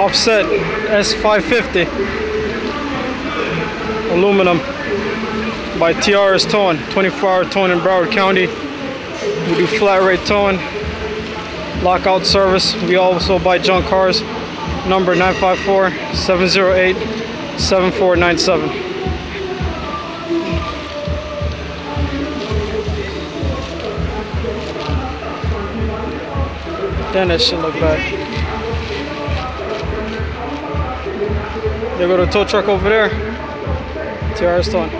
offset S550 aluminum by TRS Towing, 24-hour towing in Broward County. We do flat rate towing, lockout service. We also buy junk cars. Number 954-708-7497. Then that shit look bad. There go the tow truck over there. TRS Towing.